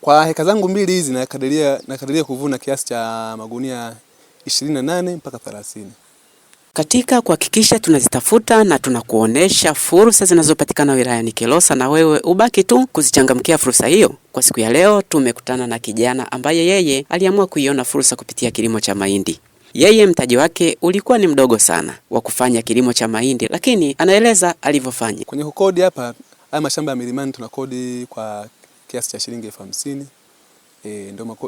Kwa heka zangu mbili hizi nakadiria kuvuna kiasi cha magunia 28 mpaka 30. Katika kuhakikisha tunazitafuta na tunakuonesha fursa zinazopatikana wilayani Kilosa na wewe ubaki tu kuzichangamkia fursa hiyo. Kwa siku ya leo tumekutana na kijana ambaye yeye aliamua kuiona fursa kupitia kilimo cha mahindi. Yeye mtaji wake ulikuwa ni mdogo sana wa kufanya kilimo cha mahindi, lakini anaeleza alivyofanya. Kwenye kukodi hapa, haya mashamba ya milimani tunakodi kwa kiasi cha shilingi 50,000.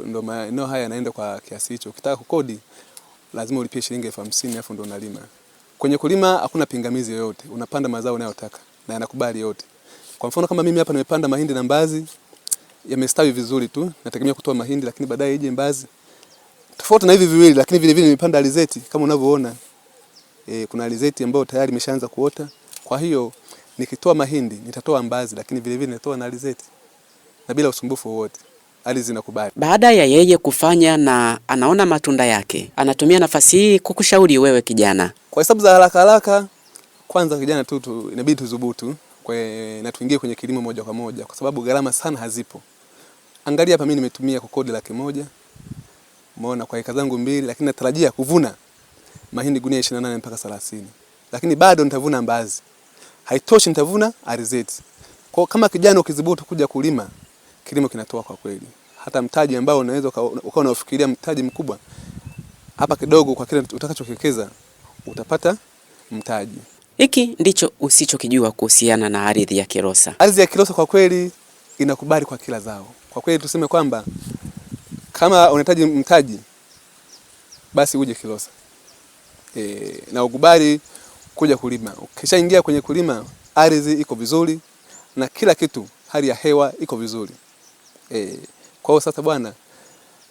Ndio maeneo haya yanaenda kwa kiasi hicho. Ukitaka kukodi lazima ulipie shilingi 50,000 alafu ndio unalima. Kwenye kulima hakuna pingamizi yoyote. Unapanda mazao unayotaka na yanakubali yote. Kwa mfano kama mimi hapa nimepanda mahindi na mbazi, yamestawi vizuri tu. Nategemea kutoa mahindi lakini baadaye ije mbazi. Tofauti na hivi viwili, lakini vile vile nimepanda alizeti kama unavyoona. Kuna alizeti ambayo tayari imeshaanza kuota. Kwa hiyo nikitoa mahindi nitatoa mbazi, lakini vile vile nitatoa na alizeti na bila usumbufu wowote. Ardhi zinakubali. Baada ya yeye kufanya na anaona matunda yake, anatumia nafasi hii kukushauri wewe kijana. Kwa hesabu za haraka, kwanza kijana inabidi tuzubutu na tuingie kwenye kilimo moja kwa moja, kwa sababu gharama sana hazipo. Angalia hapa mimi nimetumia kukodi 100,000. Umeona, kwa heka zangu mbili, lakini natarajia kuvuna mahindi gunia 28 mpaka 30. Lakini bado nitavuna mbazi. Haitoshi, nitavuna alizeti. Kwa kama kijana ukizubutu kuja kulima, kilimo kinatoa kwa kweli. Hata mtaji ambao unaweza ukawa unafikiria mtaji mkubwa, hapa kidogo kwa kile utakachowekeza utapata mtaji. Hiki ndicho usichokijua kuhusiana na ardhi ya Kilosa. Ardhi ya Kilosa kwa kweli inakubali kwa kila zao. Kwa kweli tuseme kwamba kama unahitaji mtaji basi uje Kilosa. Na ukubali kuja kulima. Ukishaingia kwenye kulima, ardhi iko vizuri na kila kitu, hali ya hewa iko vizuri. Kwa hiyo sasa bwana,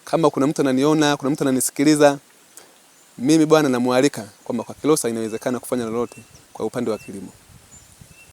kama kuna mtu ananiona, kuna mtu ananisikiliza, mimi bwana namualika kwamba kwa Kilosa inawezekana kufanya lolote kwa upande wa kilimo.